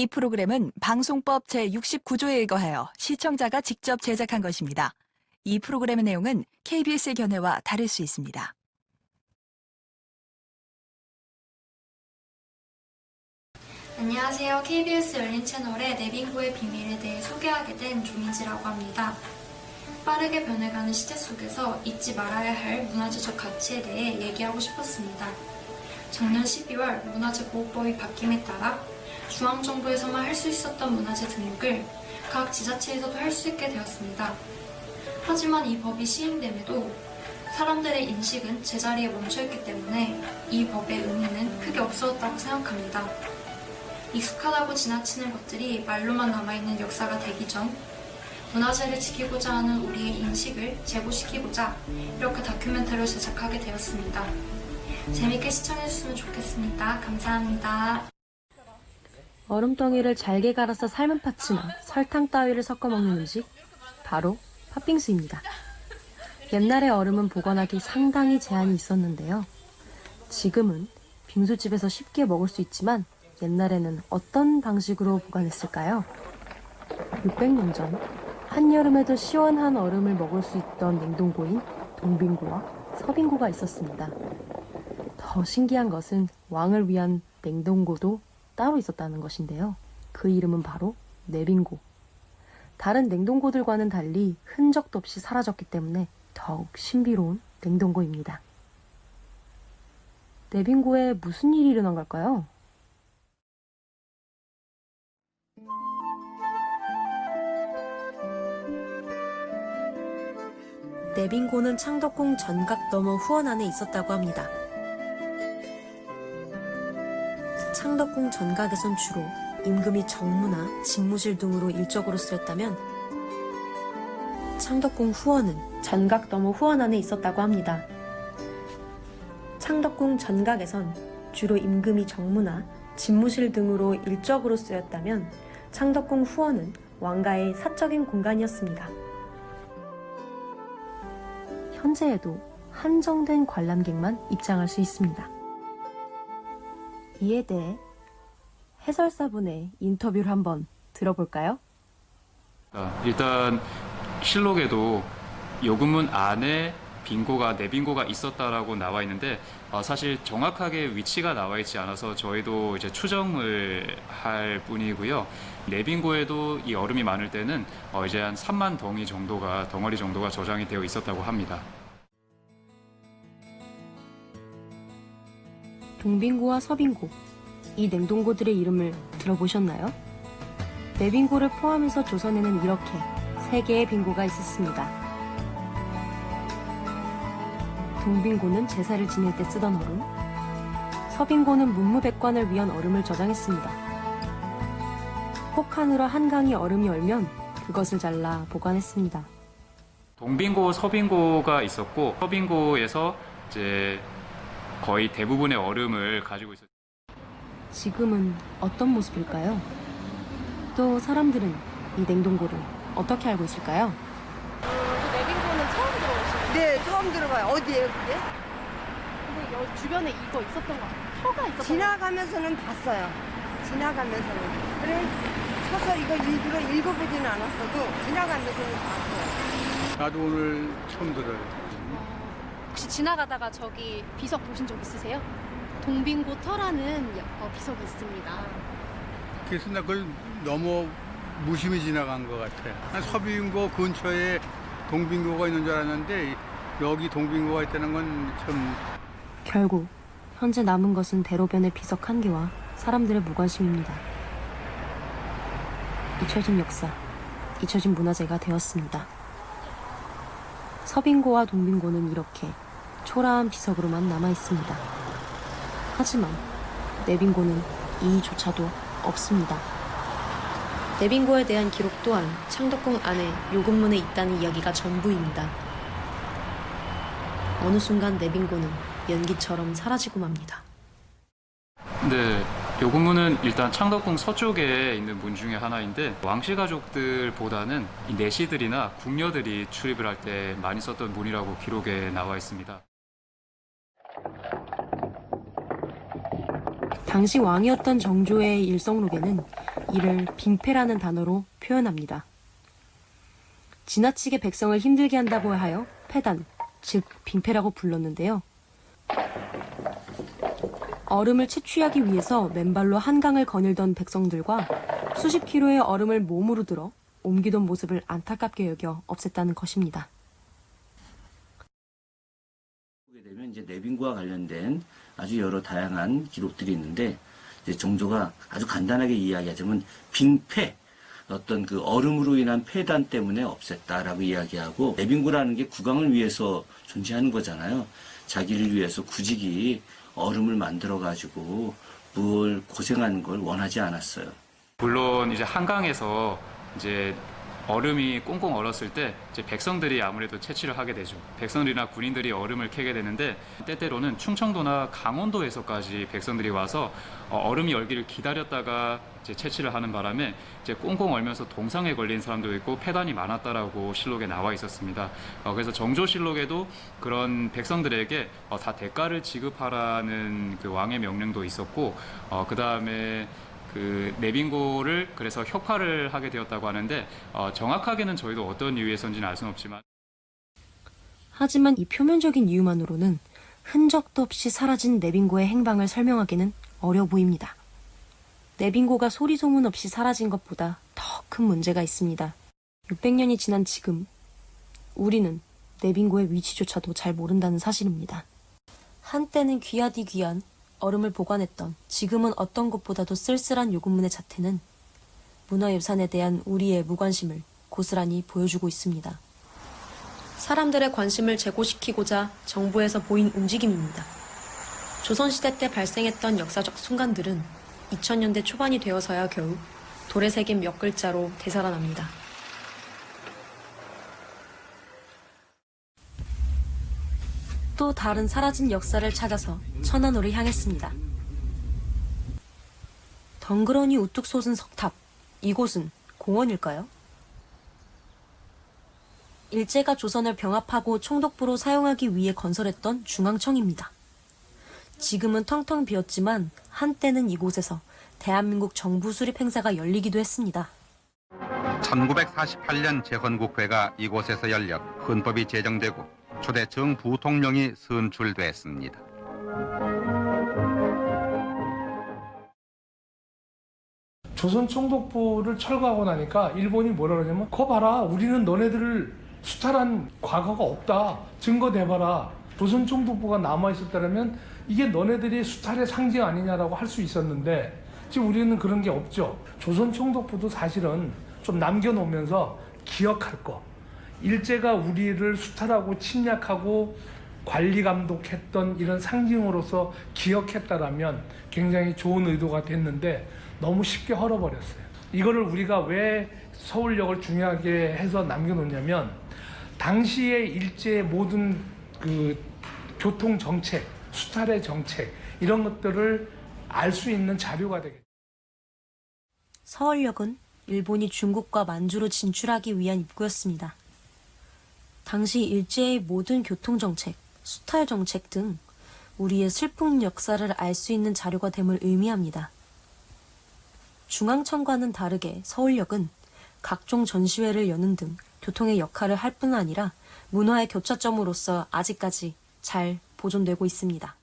이 프로그램은 방송법 제69조에 의거하여 시청자가 직접 제작한 것입니다. 이 프로그램의 내용은 KBS의 견해와 다를 수 있습니다. 안녕하세요. KBS 열린 채널의 내빙고의 비밀에 대해 소개하게 된 조민지라고 합니다. 빠르게 변해가는 시대 속에서 잊지 말아야 할 문화재적 가치에 대해 얘기하고 싶었습니다. 작년 12월 문화재보호법이 바뀜에 따라 중앙정부에서만 할 수 있었던 문화재 등록을 각 지자체에서도 할 수 있게 되었습니다. 하지만 이 법이 시행됨에도 사람들의 인식은 제자리에 멈춰있기 때문에 이 법의 의미는 크게 없어졌다고 생각합니다. 익숙하다고 지나치는 것들이 말로만 남아있는 역사가 되기 전 문화재를 지키고자 하는 우리의 인식을 재고시키고자 이렇게 다큐멘터리를 제작하게 되었습니다. 재밌게 시청해주시면 좋겠습니다. 감사합니다. 얼음덩이를 잘게 갈아서 삶은 파츠나 설탕 따위를 섞어 먹는 음식, 바로 팥빙수입니다. 옛날에 얼음은 보관하기 상당히 제한이 있었는데요. 지금은 빙수집에서 쉽게 먹을 수 있지만 옛날에는 어떤 방식으로 보관했을까요? 600년 전 한여름에도 시원한 얼음을 먹을 수 있던 냉동고인 동빙고와 서빙고가 있었습니다. 더 신기한 것은 왕을 위한 냉동고도 따로 있었다는 것인데요. 그 이름은 바로 내빙고. 다른 냉동고들과는 달리 흔적도 없이 사라졌기 때문에 더욱 신비로운 냉동고입니다. 내빙고에 무슨 일이 일어난 걸까요? 내빙고는 창덕궁 전각 너머 후원 안에 있었다고 합니다. 창덕궁 전각에선 주로 임금이 정무나 집무실 등으로 일적으로 쓰였다면 창덕궁 후원은 전각 너머 후원 안에 있었다고 합니다. 창덕궁 전각에선 주로 임금이 정무나 집무실 등으로 일적으로 쓰였다면 창덕궁 후원은 왕가의 사적인 공간이었습니다. 현재에도 한정된 관람객만 입장할 수 있습니다. 이에 대해 해설사분의 인터뷰를 한번 들어볼까요? 일단 실록에도 요금문 안에 내빙고가 있었다라고 나와 있는데 사실 정확하게 위치가 나와 있지 않아서 저희도 이제 추정을 할 뿐이고요. 내빙고에도 이 얼음이 많을 때는 이제 한 3만 덩어리 정도가 저장이 되어 있었다고 합니다. 동빙고와 서빙고, 이 냉동고들의 이름을 들어보셨나요? 내빙고를 포함해서 조선에는 이렇게 3개의 빙고가 있었습니다. 동빙고는 제사를 지낼 때 쓰던 얼음, 서빙고는 문무백관을 위한 얼음을 저장했습니다. 혹한으로 한강이 얼음이 얼면 그것을 잘라 보관했습니다. 동빙고, 서빙고가 있었고 서빙고에서 이제 거의 대부분의 얼음을 가지고 있었죠. 지금은 어떤 모습일까요? 또 사람들은 이 냉동고를 어떻게 알고 있을까요? 내빙고는 처음 들어오시나요? 네, 처음 들어봐요. 어디에요, 그게? 근데 여기 주변에 이거 있었던 거 같아요. 터가 있었던 지나가면서는 봤어요. 지나가면서는. 그래, 서서 이거 일부러 읽어보지는 않았어도 지나가면서는 봤어요. 나도 오늘 처음 들어요. 혹시 지나가다가 저기 비석 보신 적 있으세요? 동빙고 터라는 비석이 있습니다. 그래서 나 그걸 너무 무심히 지나간 것 같아. 난 서빙고 근처에 동빙고가 있는 줄 알았는데 여기 동빙고가 있다는 건 참. 결국 현재 남은 것은 대로변의 비석 1개와 사람들의 무관심입니다. 잊혀진 역사, 잊혀진 문화재가 되었습니다. 서빙고와 동빙고는 이렇게 초라한 비석으로만 남아있습니다. 하지만 내빙고는 이조차도 없습니다. 내빙고에 대한 기록 또한 창덕궁 안에 요금문에 있다는 이야기가 전부입니다. 어느 순간 내빙고는 연기처럼 사라지고 맙니다. 네, 요금문은 일단 창덕궁 서쪽에 있는 문 중에 하나인데 왕실 가족들보다는 이 내시들이나 궁녀들이 출입을 할 때 많이 썼던 문이라고 기록에 나와 있습니다. 당시 왕이었던 정조의 일성록에는 이를 빙패라는 단어로 표현합니다. 지나치게 백성을 힘들게 한다고 하여 패단, 즉 빙패라고 불렀는데요. 얼음을 채취하기 위해서 맨발로 한강을 거닐던 백성들과 수십 킬로의 얼음을 몸으로 들어 옮기던 모습을 안타깝게 여겨 없앴다는 것입니다. 보게 되면 이제 내빈과 관련된 아주 여러 다양한 기록들이 있는데, 이제 정조가 아주 간단하게 이야기하자면 빙패, 어떤 그 얼음으로 인한 폐단 때문에 없앴다라고 이야기하고, 내빈고라는 게 국왕을 위해서 존재하는 거잖아요. 자기를 위해서 굳이 얼음을 만들어 가지고 뭘 고생하는 걸 원하지 않았어요. 물론 이제 한강에서 이제 얼음이 꽁꽁 얼었을 때 이제 백성들이 아무래도 채취를 하게 되죠. 백성들이나 군인들이 얼음을 캐게 되는데, 때때로는 충청도나 강원도에서까지 백성들이 와서 얼음이 얼기를 기다렸다가 이제 채취를 하는 바람에 이제 꽁꽁 얼면서 동상에 걸린 사람도 있고 폐단이 많았다라고 실록에 나와 있었습니다. 그래서 정조실록에도 그런 백성들에게 다 대가를 지급하라는 그 왕의 명령도 있었고, 그 다음에 그 내빈고를 그래서 혁파를 하게 되었다고 하는데, 정확하게는 저희도 어떤 이유에서인지는 알 수는 없지만, 하지만 이 표면적인 이유만으로는 흔적도 없이 사라진 내빈고의 행방을 설명하기는 어려 보입니다. 내빈고가 소리 소문 없이 사라진 것보다 더 큰 문제가 있습니다. 600년이 지난 지금 우리는 내빈고의 위치조차도 잘 모른다는 사실입니다. 한때는 귀하디 귀한 얼음을 보관했던, 지금은 어떤 것보다도 쓸쓸한 요금문의 자태는 문화유산에 대한 우리의 무관심을 고스란히 보여주고 있습니다. 사람들의 관심을 제고시키고자 정부에서 보인 움직임입니다. 조선시대 때 발생했던 역사적 순간들은 2000년대 초반이 되어서야 겨우 돌에 새긴 몇 글자로 되살아납니다. 또 다른 사라진 역사를 찾아서 천안으로 향했습니다. 덩그러니 우뚝 솟은 석탑, 이곳은 공원일까요? 일제가 조선을 병합하고 총독부로 사용하기 위해 건설했던 중앙청입니다. 지금은 텅텅 비었지만 한때는 이곳에서 대한민국 정부 수립 행사가 열리기도 했습니다. 1948년 재헌국회가 이곳에서 열려 헌법이 제정되고 초대 정부통령이 선출됐습니다. 조선 총독부를 철거하고 나니까 일본이 뭐라 그러냐면, 거 봐라, 우리는 너네들을 수탈한 과거가 없다, 증거 대봐라. 조선 총독부가 남아있었다면 이게 너네들이 수탈의 상징 아니냐라고 할 수 있었는데, 지금 우리는 그런 게 없죠. 조선 총독부도 사실은 좀 남겨놓으면서 기억할 거, 일제가 우리를 수탈하고 침략하고 관리 감독했던 이런 상징으로서 기억했다라면 굉장히 좋은 의도가 됐는데 너무 쉽게 헐어버렸어요. 이거를 우리가 왜 서울역을 중요하게 해서 남겨놓냐면, 당시의 일제의 모든 그 교통 정책, 수탈의 정책, 이런 것들을 알 수 있는 자료가 되겠죠. 서울역은 일본이 중국과 만주로 진출하기 위한 입구였습니다. 당시 일제의 모든 교통정책, 수탈정책 등 우리의 슬픈 역사를 알 수 있는 자료가 됨을 의미합니다. 중앙청과는 다르게 서울역은 각종 전시회를 여는 등 교통의 역할을 할 뿐 아니라 문화의 교차점으로서 아직까지 잘 보존되고 있습니다.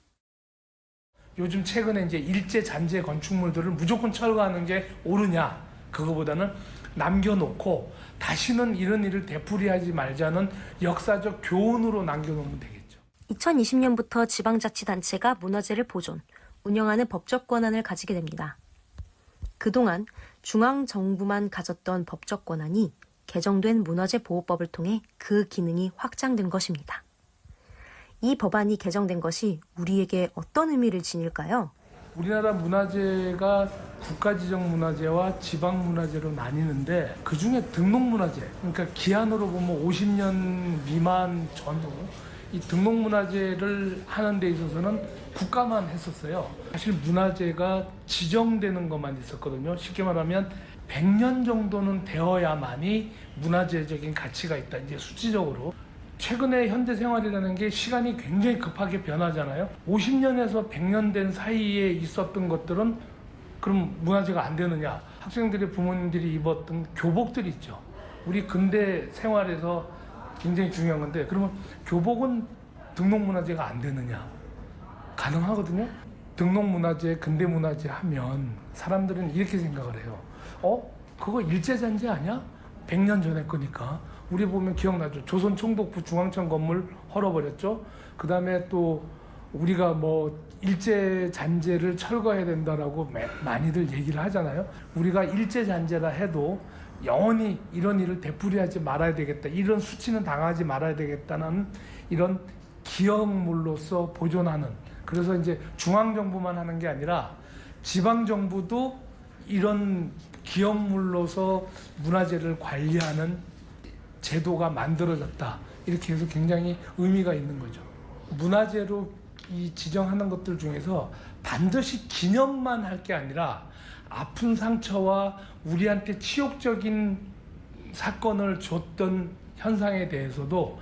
요즘 최근에 이제 일제 잔재 건축물들을 무조건 철거하는 게 옳으냐, 그거보다는 남겨놓고 다시는 이런 일을 되풀이하지 말자는 역사적 교훈으로 남겨놓으면 되겠죠. 2020년부터 지방자치단체가 문화재를 보존, 운영하는 법적 권한을 가지게 됩니다. 그동안 중앙정부만 가졌던 법적 권한이 개정된 문화재보호법을 통해 그 기능이 확장된 것입니다. 이 법안이 개정된 것이 우리에게 어떤 의미를 지닐까요? 우리나라 문화재가 국가지정문화재와 지방문화재로 나뉘는데, 그중에 등록문화재, 그러니까 기한으로 보면 50년 미만 전후 이 등록문화재를 하는 데 있어서는 국가만 했었어요. 사실 문화재가 지정되는 것만 있었거든요. 쉽게 말하면 100년 정도는 되어야만이 문화재적인 가치가 있다, 이제 수치적으로. 최근에 현대 생활이라는 게 시간이 굉장히 급하게 변하잖아요. 50년에서 100년 된 사이에 있었던 것들은 그럼 문화재가 안 되느냐 학생들의 부모님들이 입었던 교복들 있죠. 우리 근대 생활에서 굉장히 중요한 건데, 그러면 교복은 등록문화재가 안 되느냐? 가능하거든요. 등록문화재, 근대문화재 하면 사람들은 이렇게 생각을 해요. 그거 일제잔재 아니야? 100년 전에 거니까. 우리 보면 기억나죠? 조선총독부 중앙청 건물 헐어버렸죠. 그 다음에 또 우리가 뭐 일제잔재를 철거해야 된다라고 많이들 얘기를 하잖아요. 우리가 일제잔재라 해도 영원히 이런 일을 되풀이하지 말아야 되겠다, 이런 수치는 당하지 말아야 되겠다는 이런 기억물로서 보존하는, 그래서 이제 중앙정부만 하는 게 아니라 지방정부도 이런 기억물로서 문화재를 관리하는 제도가 만들어졌다, 이렇게 해서 굉장히 의미가 있는 거죠. 문화재로 이 지정하는 것들 중에서 반드시 기념만 할 게 아니라 아픈 상처와 우리한테 치욕적인 사건을 줬던 현상에 대해서도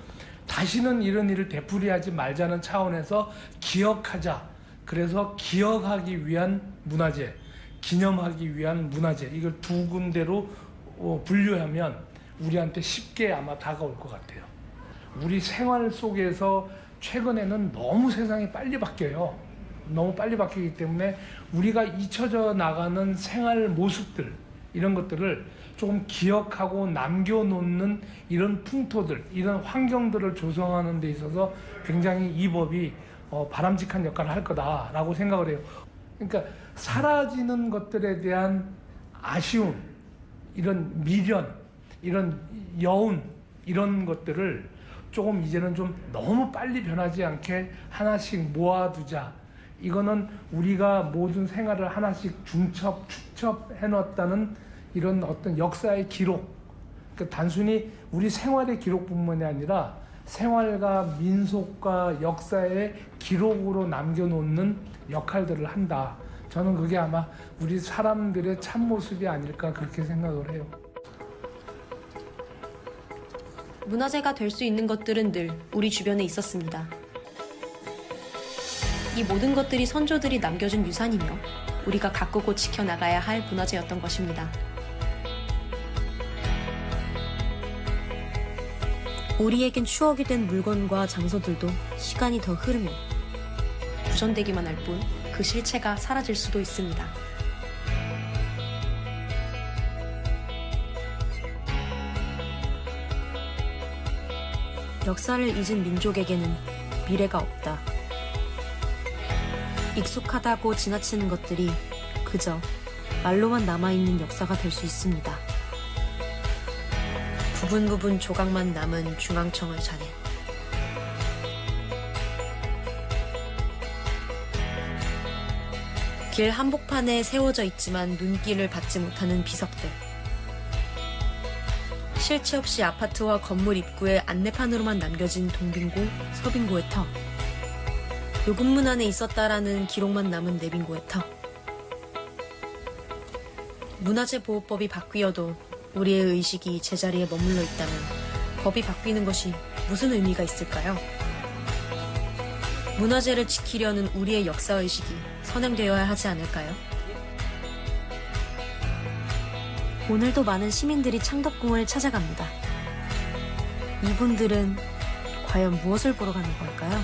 다시는 이런 일을 되풀이하지 말자는 차원에서 기억하자. 그래서 기억하기 위한 문화재, 기념하기 위한 문화재, 이걸 두 군데로 분류하면 우리한테 쉽게 아마 다가올 것 같아요. 우리 생활 속에서 최근에는 너무 세상이 빨리 바뀌어요. 너무 빨리 바뀌기 때문에 우리가 잊혀져 나가는 생활 모습들, 이런 것들을 조금 기억하고 남겨놓는 이런 풍토들, 이런 환경들을 조성하는 데 있어서 굉장히 이 법이 바람직한 역할을 할 거다라고 생각을 해요. 그러니까 사라지는 것들에 대한 아쉬움, 이런 미련, 이런 여운, 이런 것들을 조금 이제는 좀 너무 빨리 변하지 않게 하나씩 모아두자. 이거는 우리가 모든 생활을 하나씩 축첩해놨다는 이런 어떤 역사의 기록, 그러니까 단순히 우리 생활의 기록뿐만이 아니라 생활과 민속과 역사의 기록으로 남겨놓는 역할들을 한다. 저는 그게 아마 우리 사람들의 참모습이 아닐까, 그렇게 생각을 해요. 문화재가 될 수 있는 것들은 늘 우리 주변에 있었습니다. 이 모든 것들이 선조들이 남겨준 유산이며 우리가 가꾸고 지켜나가야 할 문화재였던 것입니다. 우리에겐 추억이 된 물건과 장소들도 시간이 더 흐르면 부전되기만 할 뿐 그 실체가 사라질 수도 있습니다. 역사를 잊은 민족에게는 미래가 없다. 익숙하다고 지나치는 것들이 그저 말로만 남아있는 역사가 될 수 있습니다. 부분 조각만 남은 중앙청의 잔해. 길 한복판에 세워져 있지만 눈길을 받지 못하는 비석들. 실체 없이 아파트와 건물 입구에 안내판으로만 남겨진 동빙고, 서빙고의 터. 요금문 안에 있었다라는 기록만 남은 내빙고의 터. 문화재보호법이 바뀌어도 우리의 의식이 제자리에 머물러 있다면 법이 바뀌는 것이 무슨 의미가 있을까요? 문화재를 지키려는 우리의 역사의식이 선행되어야 하지 않을까요? 오늘도 많은 시민들이 창덕궁을 찾아갑니다. 이분들은 과연 무엇을 보러 가는 걸까요?